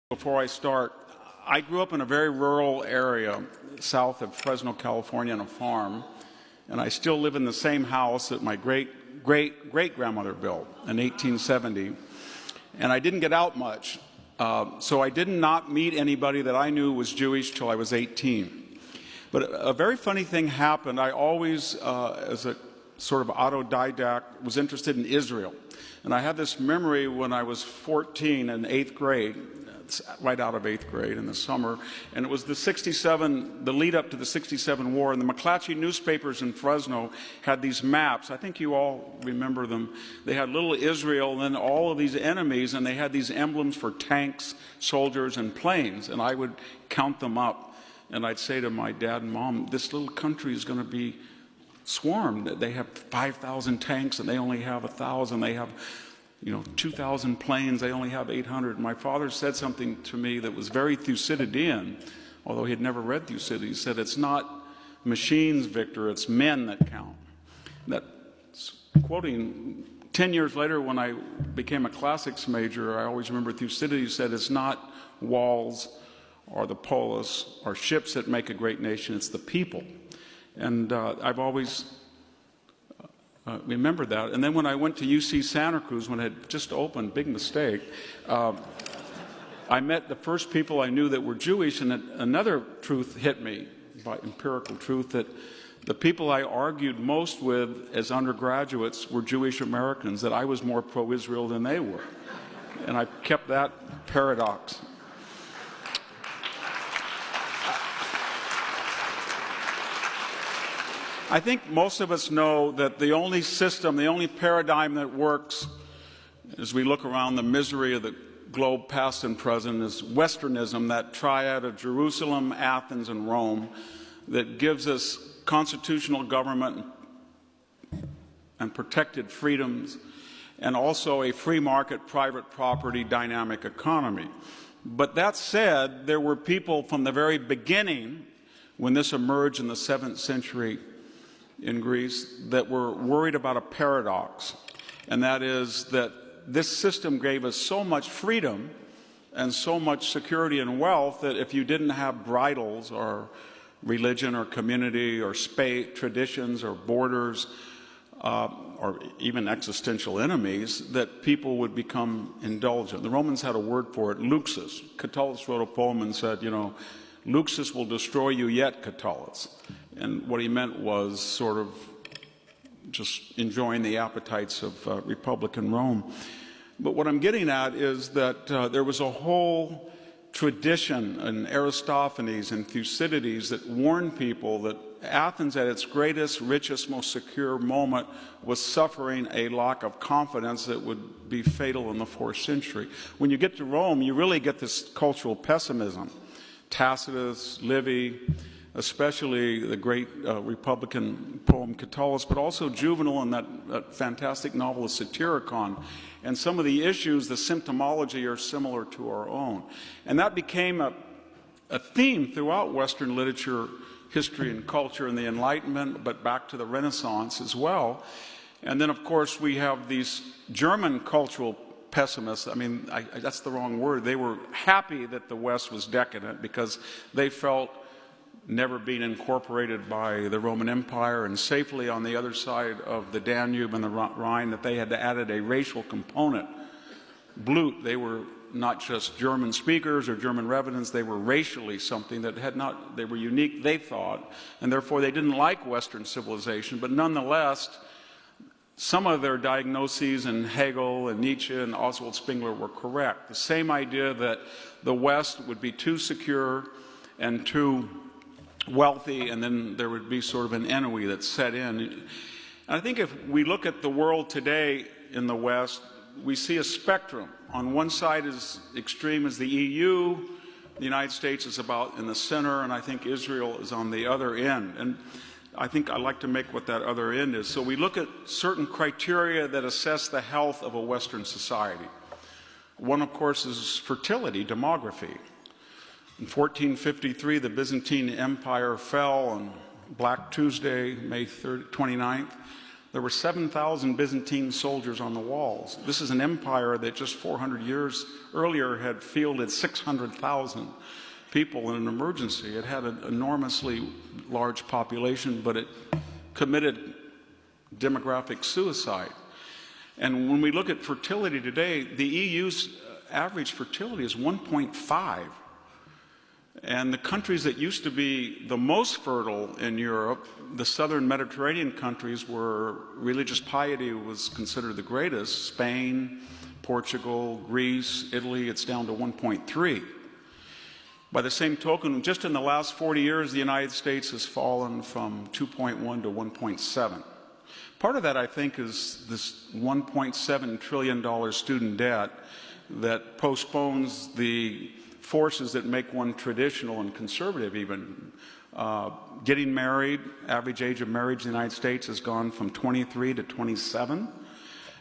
Before I start, I grew up in a very rural area south of Fresno, California, on a farm, and I still live in the same house that my great-grandmother built in 1870, and I didn't get out much, so I did not meet anybody that I knew was Jewish till I was 18. But a very funny thing happened. I always, as a sort of autodidact, was interested in Israel, and I had this memory when I was 14 in 8th grade, right out of 8th grade in the summer, and it was the lead up to the 67 war, and the McClatchy newspapers in Fresno had these maps. I think you all remember them. They had little Israel and then all of these enemies, and they had these emblems for tanks, soldiers, and planes, and I would count them up, and I'd say to my dad and mom, this little country is going to be swarmed. They have 5,000 tanks, and they only have 1,000. They have 2,000 planes, they only have 800. My father said something to me that was very Thucydidean, although he had never read Thucydides. He said, it's not machines, Victor, it's men that count. That's quoting 10 years later when I became a classics major, I always remember Thucydides said, it's not walls or the polis or ships that make a great nation, it's the people. And I've always remember that. And then when I went to UC Santa Cruz, when it had just opened, big mistake, I met the first people I knew that were Jewish, and another truth hit me, by empirical truth, that the people I argued most with as undergraduates were Jewish Americans, that I was more pro-Israel than they were. And I kept that paradox. I think most of us know that the only system, the only paradigm that works as we look around the misery of the globe past and present is Westernism, that triad of Jerusalem, Athens, and Rome that gives us constitutional government and protected freedoms and also a free market, private property, dynamic economy. But that said, there were people from the very beginning, when this emerged in the 7th century in Greece, that were worried about a paradox, and that is that this system gave us so much freedom and so much security and wealth that if you didn't have bridles or religion or community or traditions or borders or even existential enemies, that people would become indulgent. The Romans had a word for it, luxus. Catullus wrote a poem and said, luxus will destroy you yet, Catullus. And what he meant was sort of just enjoying the appetites of Republican Rome. But what I'm getting at is that there was a whole tradition in Aristophanes and Thucydides that warned people that Athens at its greatest, richest, most secure moment was suffering a lack of confidence that would be fatal in the 4th century. When you get to Rome, you really get this cultural pessimism. Tacitus, Livy, especially the great Republican poem Catullus, but also Juvenal and that fantastic novel Satyricon. And some of the issues, the symptomology, are similar to our own. And that became a theme throughout Western literature, history, and culture in the Enlightenment, but back to the Renaissance as well. And then, of course, we have these German cultural pessimists. I mean, that's the wrong word. They were happy that the West was decadent because they felt never being incorporated by the Roman Empire and safely on the other side of the Danube and the Rhine, that they had added a racial component. Blut, they were not just German speakers or German residents, they were racially something that they were unique, they thought, and therefore they didn't like Western civilization, but nonetheless, some of their diagnoses in Hegel and Nietzsche and Oswald Spengler were correct. The same idea that the West would be too secure and too wealthy, and then there would be sort of an ennui that set in. And I think if we look at the world today in the West, we see a spectrum. On one side is extreme as the EU, the United States is about in the center, and I think Israel is on the other end. And I think I'd like to make what that other end is. So we look at certain criteria that assess the health of a Western society. One, of course, is fertility, demography. In 1453, the Byzantine Empire fell on Black Tuesday, May 29th. there were 7,000 Byzantine soldiers on the walls. This is an empire that just 400 years earlier had fielded 600,000 people in an emergency. It had an enormously large population, but it committed demographic suicide. And when we look at fertility today, the EU's average fertility is 1.5. And the countries that used to be the most fertile in Europe, the southern Mediterranean countries where religious piety was considered the greatest, Spain, Portugal, Greece, Italy, it's down to 1.3. By the same token, just in the last 40 years, the United States has fallen from 2.1 to 1.7. Part of that, I think, is this $1.7 trillion student debt that postpones the forces that make one traditional and conservative even. Getting married, average age of marriage in the United States has gone from 23 to 27.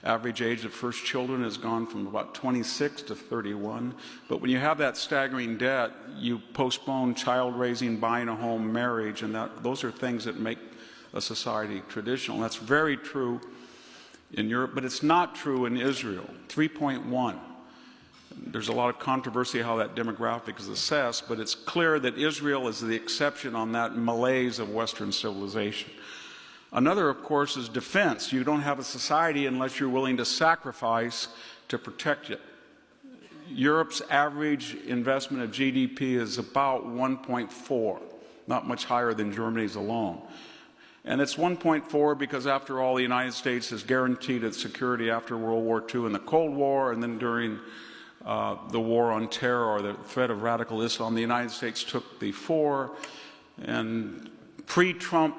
Average age of first children has gone from about 26 to 31. But when you have that staggering debt, you postpone child raising, buying a home, marriage, and those are things that make a society traditional. That's very true in Europe, but it's not true in Israel. 3.1. There's a lot of controversy how that demographic is assessed, but it's clear that Israel is the exception on that malaise of Western civilization. Another, of course, is defense. You don't have a society unless you're willing to sacrifice to protect it. Europe's average investment of GDP is about 1.4, not much higher than Germany's alone. And it's 1.4 because, after all, the United States has guaranteed its security after World War II and the Cold War, and then during the war on terror or the threat of radical Islam, the United States took the fore. And pre-Trump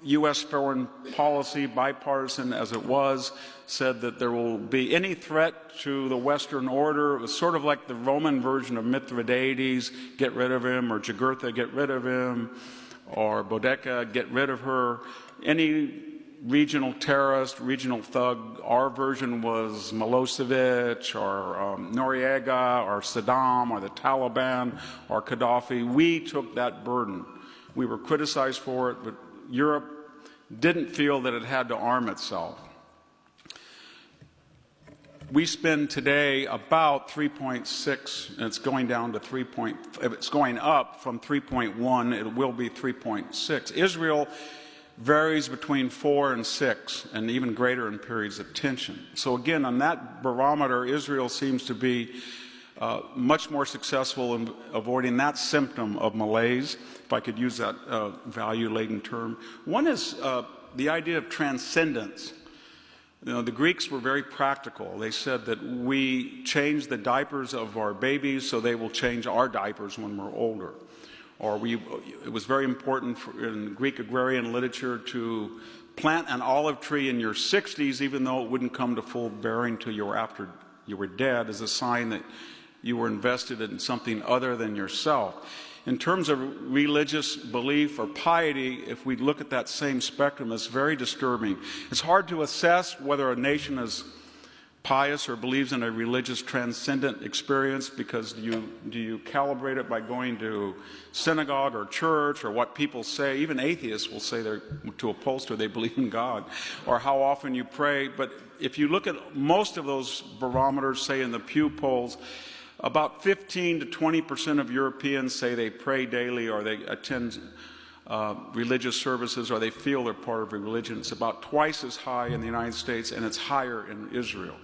U.S. foreign policy, bipartisan as it was, said that there will be any threat to the Western order. It was sort of like the Roman version of Mithridates, get rid of him, or Jugurtha, get rid of him, or Boudicca, get rid of her. Any regional terrorist, regional thug, our version was Milosevic or Noriega or Saddam or the Taliban or Gaddafi. We took that burden. We were criticized for it, but Europe didn't feel that it had to arm itself. We spend today about 3.6, and it's going down to it's going up from 3.1, it will be 3.6. Israel varies between 4 and 6, and even greater in periods of tension. So again, on that barometer, Israel seems to be much more successful in avoiding that symptom of malaise, if I could use that value-laden term. One is the idea of transcendence. You know, the Greeks were very practical. They said that we change the diapers of our babies so they will change our diapers when we're older. Or it was very important in Greek agrarian literature to plant an olive tree in your 60s, even though it wouldn't come to full bearing till you were after you were dead, as a sign that you were invested in something other than yourself. In terms of religious belief or piety, if we look at that same spectrum, it's very disturbing. It's hard to assess whether a nation is pious or believes in a religious transcendent experience, because do you calibrate it by going to synagogue or church, or what people say? Even atheists will say to a pollster they believe in God, or how often you pray. But if you look at most of those barometers, say in the Pew polls, about 15 to 20% of Europeans say they pray daily, or they attend religious services, or they feel they're part of a religion. It's about twice as high in the United States, and it's higher in Israel.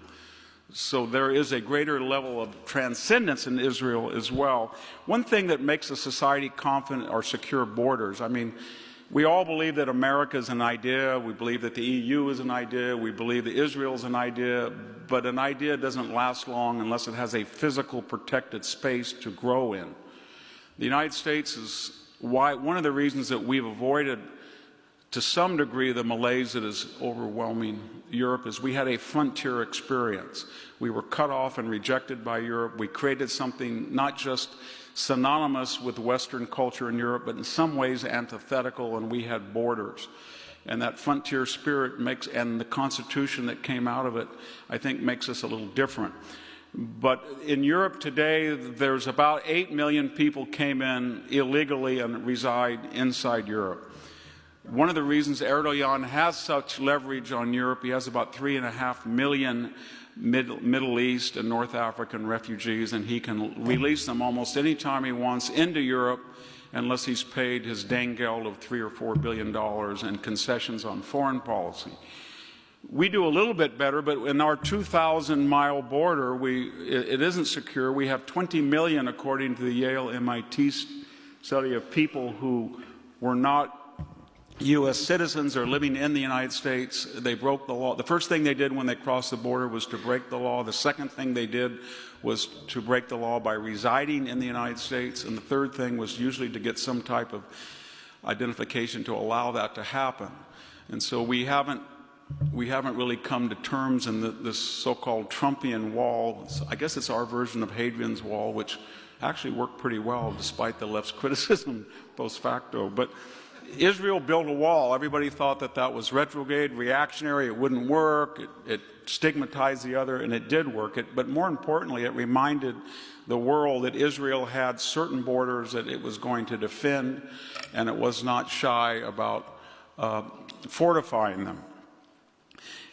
So there is a greater level of transcendence in Israel as well. One thing that makes a society confident are secure borders. I mean, we all believe that America is an idea. We believe that the EU is an idea. We believe that Israel is an idea. But an idea doesn't last long unless it has a physical protected space to grow in. The United States is one of the reasons that we've avoided, to some degree, the malaise that is overwhelming Europe, is we had a frontier experience. We were cut off and rejected by Europe. We created something not just synonymous with Western culture in Europe, but in some ways antithetical, and we had borders. And that frontier spirit and the Constitution that came out of it, I think, makes us a little different. But in Europe today, there's about 8 million people came in illegally and reside inside Europe. One of the reasons Erdogan has such leverage on Europe, he has about 3.5 million Middle East and North African refugees, and he can release them almost any time he wants into Europe unless he's paid his dang geld of $3 or $4 billion in concessions on foreign policy. We do a little bit better, but in our 2,000-mile border, it isn't secure. We have 20 million, according to the Yale MIT study, of people who were not U.S. citizens or living in the United States. They broke the law. The first thing they did when they crossed the border was to break the law. The second thing they did was to break the law by residing in the United States. And the third thing was usually to get some type of identification to allow that to happen. And so we haven't really come to terms in this so-called Trumpian wall. I guess it's our version of Hadrian's Wall, which actually worked pretty well despite the left's criticism post facto. But Israel built a wall. Everybody thought that that was retrograde, reactionary, it wouldn't work, it stigmatized the other, and it did work. But more importantly, it reminded the world that Israel had certain borders that it was going to defend, and it was not shy about fortifying them.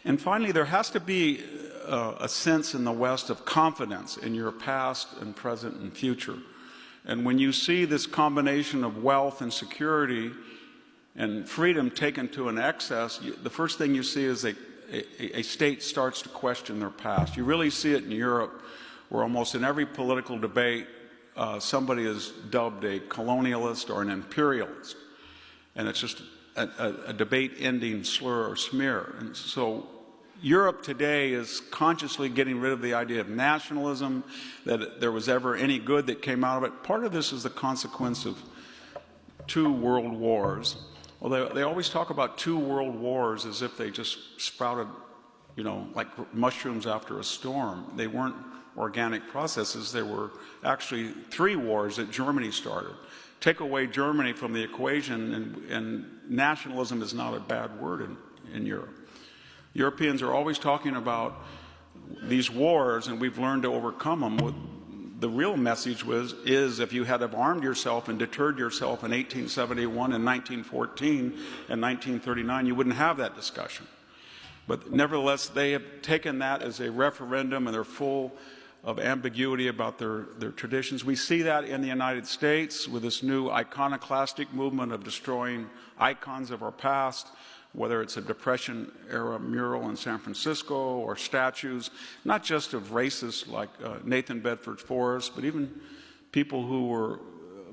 And finally, there has to be a sense in the West of confidence in your past and present and future. And when you see this combination of wealth and security and freedom taken to an excess, the first thing you see is a state starts to question their past. You really see it in Europe, where almost in every political debate, somebody is dubbed a colonialist or an imperialist. And it's just a debate-ending slur or smear. And so Europe today is consciously getting rid of the idea of nationalism, that there was ever any good that came out of it. Part of this is the consequence of 2 world wars. Well, they always talk about 2 world wars as if they just sprouted, like mushrooms after a storm. They weren't organic processes. They were actually 3 wars that Germany started. Take away Germany from the equation, and nationalism is not a bad word in Europe. Europeans are always talking about these wars, and we've learned to overcome them. The real message is if you had have armed yourself and deterred yourself in 1871 and 1914 and 1939, you wouldn't have that discussion. But nevertheless, they have taken that as a referendum, and they're full of ambiguity about their traditions. We see that in the United States with this new iconoclastic movement of destroying icons of our past, whether it's a Depression-era mural in San Francisco or statues, not just of racists like Nathan Bedford Forrest, but even people who were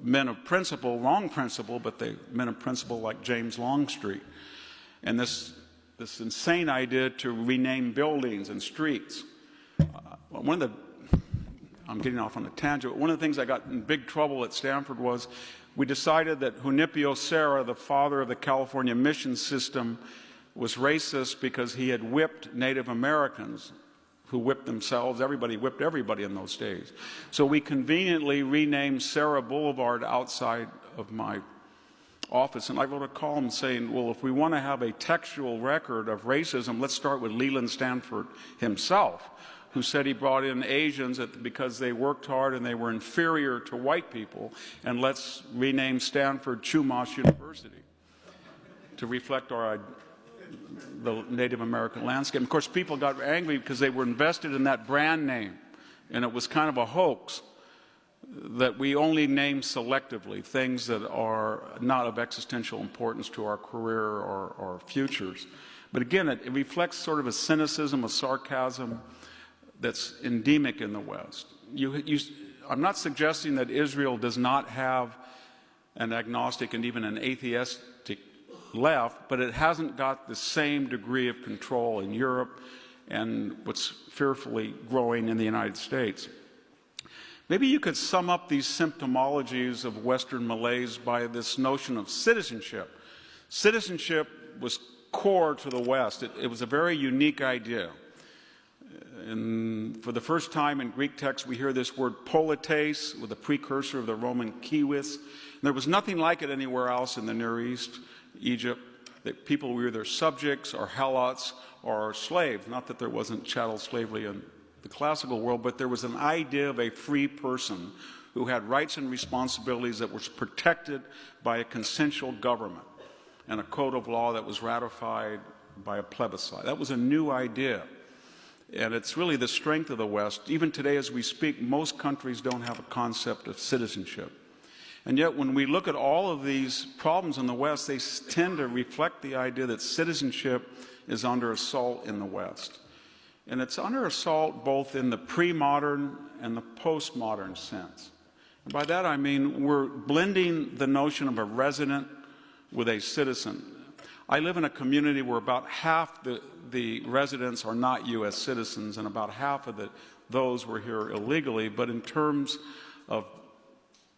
men of principle, wrong principle, but they men of principle like James Longstreet. And this insane idea to rename buildings and streets. I'm getting off on a tangent, but one of the things I got in big trouble at Stanford was we decided that Junipero Serra, the father of the California mission system, was racist because he had whipped Native Americans who whipped themselves. Everybody whipped everybody in those days. So we conveniently renamed Serra Boulevard outside of my office, and I wrote a column saying, well, if we want to have a textual record of racism, let's start with Leland Stanford himself, who said he brought in Asians because they worked hard and they were inferior to white people, and let's rename Stanford Chumash University to reflect the Native American landscape. Of course, people got angry because they were invested in that brand name, and it was kind of a hoax that we only name selectively things that are not of existential importance to our career or futures. But again, it reflects sort of a cynicism, a sarcasm that's endemic in the West. I'm not suggesting that Israel does not have an agnostic and even an atheistic left, but it hasn't got the same degree of control in Europe and what's fearfully growing in the United States. Maybe you could sum up these symptomologies of Western malaise by this notion of citizenship. Citizenship was core to the West. It was a very unique idea. And for the first time in Greek text, we hear this word polites, with a precursor of the Roman kiwis. And there was nothing like it anywhere else in the Near East, Egypt, that people were either subjects or helots or slaves. Not that there wasn't chattel slavery in the classical world, but there was an idea of a free person who had rights and responsibilities that was protected by a consensual government. and a code of law that was ratified by a plebiscite. That was a new idea. And it's really the strength of the West. Even today as we speak, most countries don't have a concept of citizenship. And yet when we look at all of these problems in the West, they tend to reflect the idea that citizenship is under assault in the West. And it's under assault both in the pre-modern and the post-modern sense. And by that I mean we're blending the notion of a resident with a citizen. I live in a community where about half the residents are not U.S. citizens, and about half of those were here illegally. But in terms of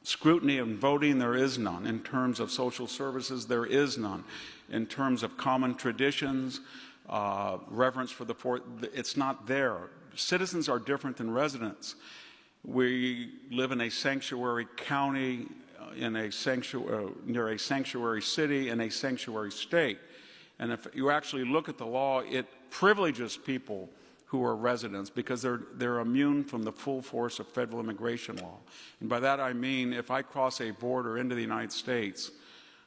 scrutiny and voting, there is none. In terms of social services, there is none. In terms of common traditions, reverence for the fourth, it's not there. Citizens are different than residents. We live in a sanctuary county, near a sanctuary city, in a sanctuary state. And if you actually look at the law, it privileges people who are residents because they're immune from the full force of federal immigration law. And by that I mean if I cross a border into the United States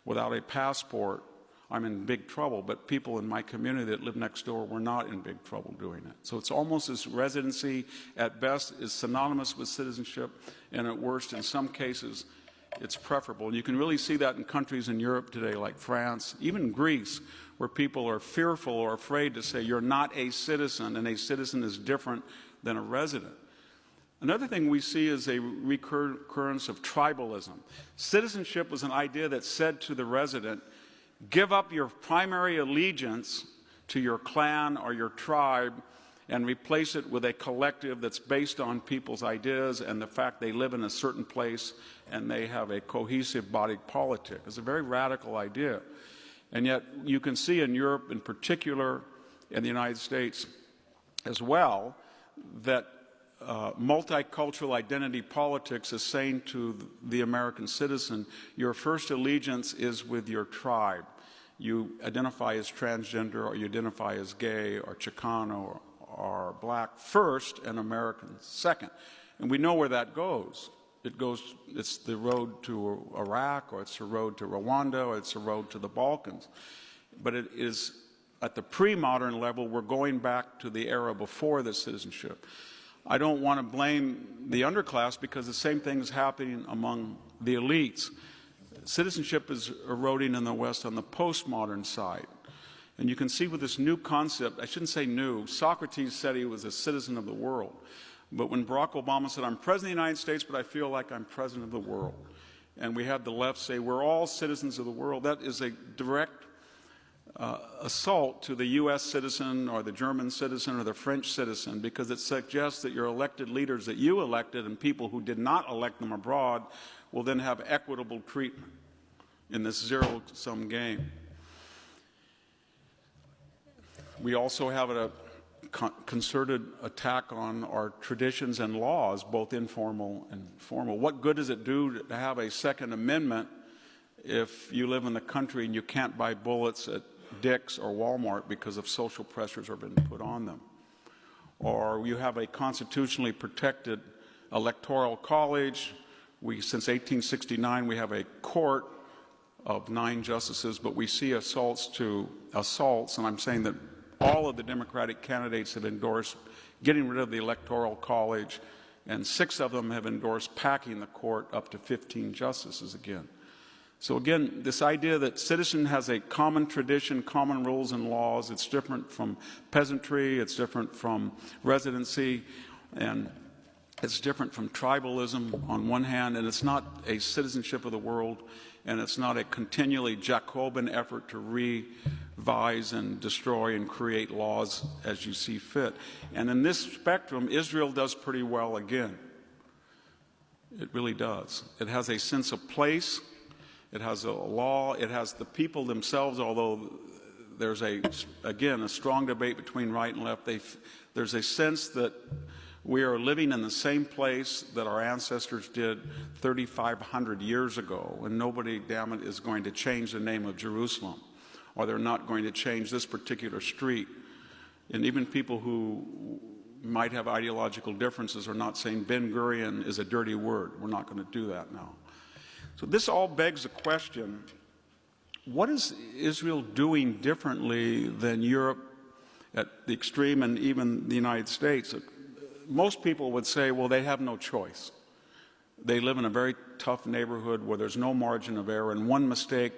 without a passport, I'm in big trouble. But people in my community that live next door were not in big trouble doing it. So it's almost as residency at best is synonymous with citizenship, and at worst in some cases it's preferable. And you can really see that in countries in Europe today like France, even Greece, where people are fearful or afraid to say you're not a citizen, and a citizen is different than a resident. Another thing we see is a recurrence of tribalism. Citizenship was an idea that said to the resident, give up your primary allegiance to your clan or your tribe and replace it with a collective that's based on people's ideas and the fact they live in a certain place and they have a cohesive body politic. It's a very radical idea. And yet you can see in Europe in particular, in the United States as well, that multicultural identity politics is saying to the American citizen, your first allegiance is with your tribe. You identify as transgender, or you identify as gay or Chicano or black first and American second. And we know where that goes. It's the road to Iraq, or it's the road to Rwanda, or it's the road to the Balkans. But it is at the pre-modern level, we're going back to the era before the citizenship. I don't want to blame the underclass because the same thing is happening among the elites. Citizenship is eroding in the West on the postmodern side. And you can see with this new concept, I shouldn't say new, Socrates said he was a citizen of the world. But when Barack Obama said, I'm president of the United States, but I feel like I'm president of the world. And we had the left say, we're all citizens of the world. That is a direct assault to the U.S. citizen or the German citizen or the French citizen, because it suggests that your elected leaders that you elected and people who did not elect them abroad will then have equitable treatment in this zero-sum game. We also have a concerted attack on our traditions and laws, both informal and formal. What good does it do to have a Second Amendment if you live in the country and you can't buy bullets at Dick's or Walmart because of social pressures have been put on them? Or you have a constitutionally protected electoral college. Since 1869, we have a court of 9 justices, but we see assaults, and I'm saying that all of the Democratic candidates have endorsed getting rid of the Electoral College, and 6 of them have endorsed packing the court up to 15 justices again. So again, this idea that citizen has a common tradition, common rules and laws, it's different from peasantry, it's different from residency, and it's different from tribalism on one hand, and it's not a citizenship of the world, and it's not a continually Jacobin effort to revise and destroy and create laws as you see fit. And in this spectrum, Israel does pretty well again. It really does. It has a sense of place. It has a law. It has the people themselves, although there's, again, a strong debate between right and left. There's a sense that we are living in the same place that our ancestors did 3,500 years ago, and nobody, damn it, is going to change the name of Jerusalem, or they're not going to change this particular street. And even people who might have ideological differences are not saying Ben Gurion is a dirty word. We're not going to do that now. So this all begs the question, what is Israel doing differently than Europe at the extreme and even the United States? Most people would say, well, they have no choice. They live in a very tough neighborhood where there's no margin of error, and one mistake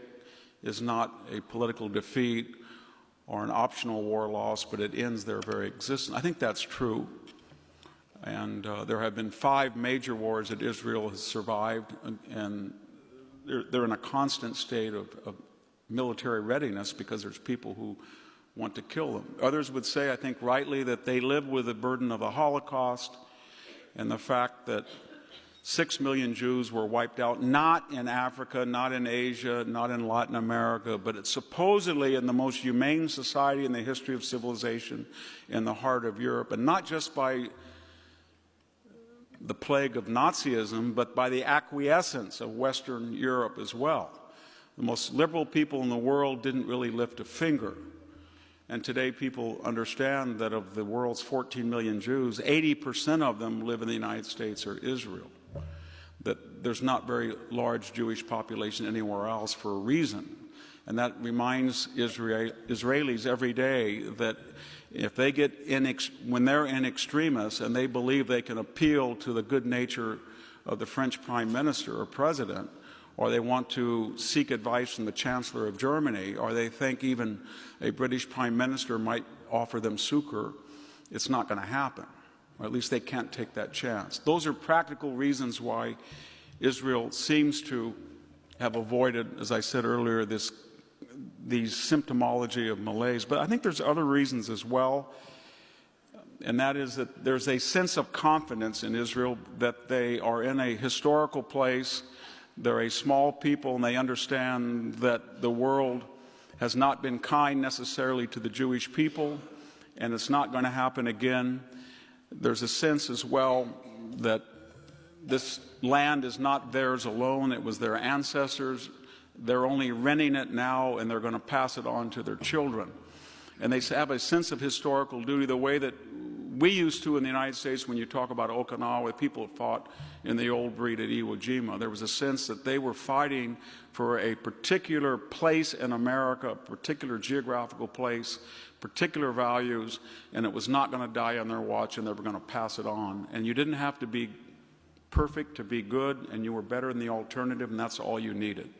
is not a political defeat or an optional war loss, but it ends their very existence. I think that's true. And there have been 5 major wars that Israel has survived, and they're in a constant state of military readiness because there's people who want to kill them. Others would say, I think rightly, that they live with the burden of the Holocaust and the fact that 6 million Jews were wiped out, not in Africa, not in Asia, not in Latin America, but it's supposedly in the most humane society in the history of civilization in the heart of Europe, and not just by the plague of Nazism, but by the acquiescence of Western Europe as well. The most liberal people in the world didn't really lift a finger. And today people understand that of the world's 14 million Jews, 80% of them live in the United States or Israel. That there's not very large Jewish population anywhere else for a reason. And that reminds Israelis every day that if they get when they're in extremis and they believe they can appeal to the good nature of the French prime minister or president, or they want to seek advice from the Chancellor of Germany, or they think even a British Prime Minister might offer them succor, it's not going to happen. Or at least they can't take that chance. Those are practical reasons why Israel seems to have avoided, as I said earlier, these symptomology of malaise. But I think there's other reasons as well, and that is that there's a sense of confidence in Israel that they are in a historical place. They're a small people, and they understand that the world has not been kind necessarily to the Jewish people, and it's not going to happen again. There's a sense as well that this land is not theirs alone. It was their ancestors. They're only renting it now, and they're going to pass it on to their children. And they have a sense of historical duty the way that we used to in the United States when you talk about Okinawa. People fought in the old breed at Iwo Jima. There was a sense that they were fighting for a particular place in America, a particular geographical place, particular values, and it was not going to die on their watch, and they were going to pass it on. And you didn't have to be perfect to be good, and you were better than the alternative, and that's all you needed.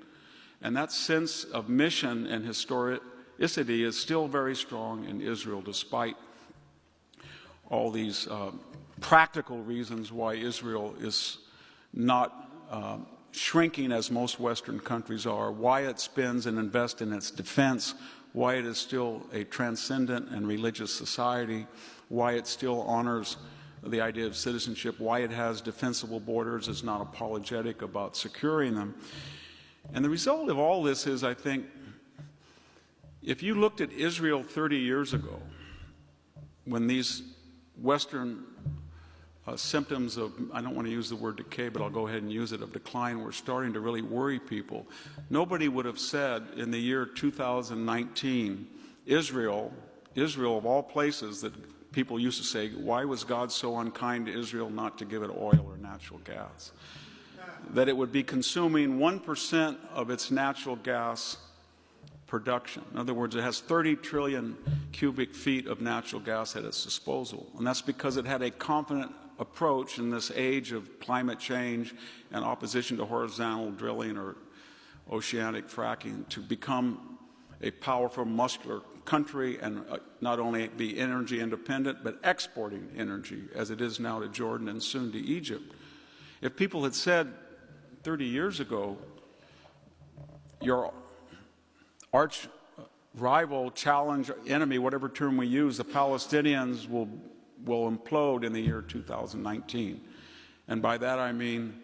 And that sense of mission and historicity is still very strong in Israel, despite all these practical reasons why Israel is not shrinking as most Western countries are, why it spends and invests in its defense, why it is still a transcendent and religious society, why it still honors the idea of citizenship, why it has defensible borders, is not apologetic about securing them. And the result of all this is, I think, if you looked at Israel 30 years ago, when these Western symptoms of, I don't want to use the word decay, but I'll go ahead and use it, of decline were starting to really worry people, nobody would have said in the year 2019, Israel of all places that people used to say, why was God so unkind to Israel not to give it oil or natural gas? That it would be consuming 1% of its natural gas production. In other words, it has 30 trillion cubic feet of natural gas at its disposal. And that's because it had a confident approach in this age of climate change and opposition to horizontal drilling or oceanic fracking to become a powerful, muscular country and not only be energy independent, but exporting energy, as it is now to Jordan and soon to Egypt. If people had said 30 years ago, your arch rival, challenge, enemy, whatever term we use, the Palestinians will implode in the year 2019. And by that I mean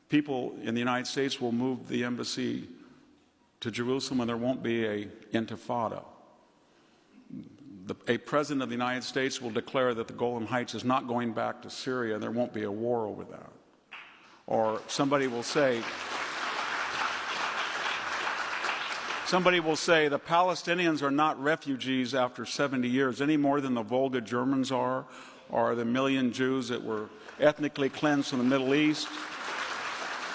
people in the United States will move the embassy to Jerusalem and there won't be an intifada. A president of the United States will declare that the Golan Heights is not going back to Syria and there won't be a war over that. Or somebody will say the Palestinians are not refugees after 70 years any more than the Volga Germans are, or the million Jews that were ethnically cleansed from the Middle East,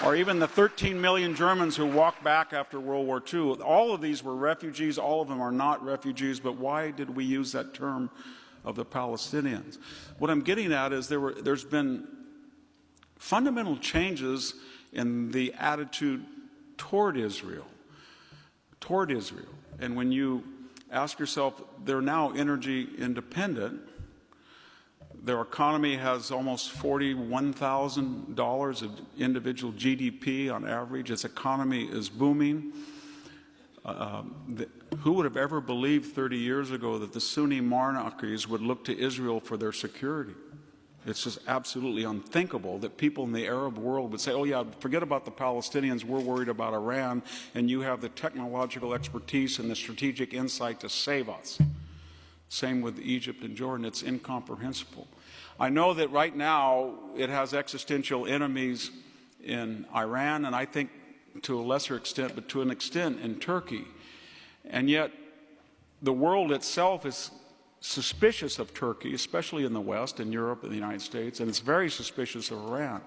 or even the 13 million Germans who walked back after World War II. All of these were refugees. All of them are not refugees. But why did we use that term of the Palestinians? What I'm getting at is there's been fundamental changes in the attitude toward Israel. And when you ask yourself, they're now energy independent. Their economy has almost $41,000 of individual GDP on average. Its economy is booming. Who would have ever believed 30 years ago that the Sunni monarchies would look to Israel for their security? It's just absolutely unthinkable that people in the Arab world would say, oh yeah, forget about the Palestinians, we're worried about Iran, and you have the technological expertise and the strategic insight to save us. Same with Egypt and Jordan. It's incomprehensible. I know that right now it has existential enemies in Iran, and I think to a lesser extent, but to an extent in Turkey. And yet the world itself is suspicious of Turkey, especially in the West, in Europe and the United States, and it's very suspicious of Iran.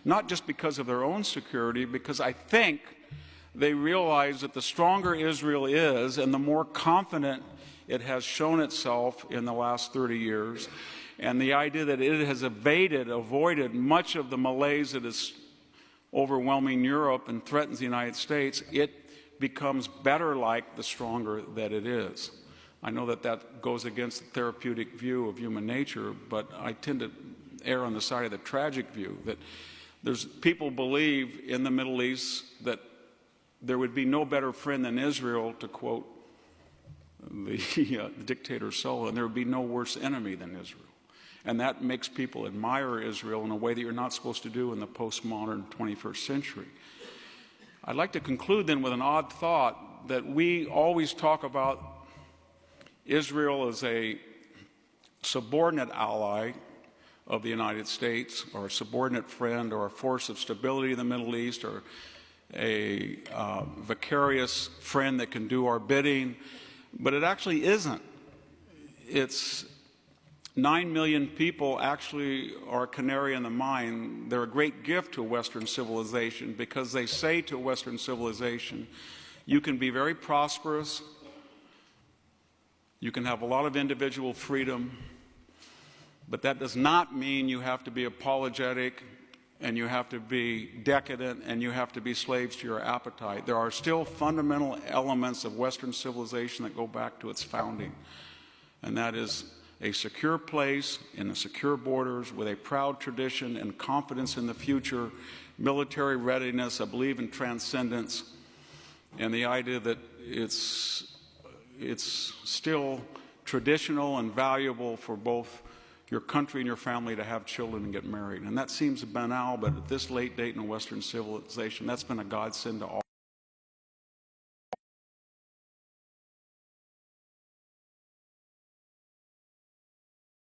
Not just because of their own security, because I think they realize that the stronger Israel is and the more confident it has shown itself in the last 30 years, and the idea that it has avoided much of the malaise that is overwhelming Europe and threatens the United States, it becomes better like the stronger that it is. I know that that goes against the therapeutic view of human nature, but I tend to err on the side of the tragic view, that people believe in the Middle East that there would be no better friend than Israel, to quote the dictator Sullivan, there would be no worse enemy than Israel. And that makes people admire Israel in a way that you're not supposed to do in the postmodern 21st century. I'd like to conclude then with an odd thought, that we always talk about Israel as a subordinate ally of the United States, or a subordinate friend, or a force of stability in the Middle East, or a vicarious friend that can do our bidding. But it actually isn't. It's 9 million people actually are a canary in the mine. They're a great gift to Western civilization, because they say to Western civilization, you can be very prosperous, you can have a lot of individual freedom, but that does not mean you have to be apologetic, and you have to be decadent, and you have to be slaves to your appetite. There are still fundamental elements of Western civilization that go back to its founding, and that is a secure place in the secure borders with a proud tradition and confidence in the future, military readiness, a belief in transcendence, and the idea that it's still traditional and valuable for both your country and your family to have children and get married. And that seems banal, but at this late date in Western civilization, that's been a godsend to all.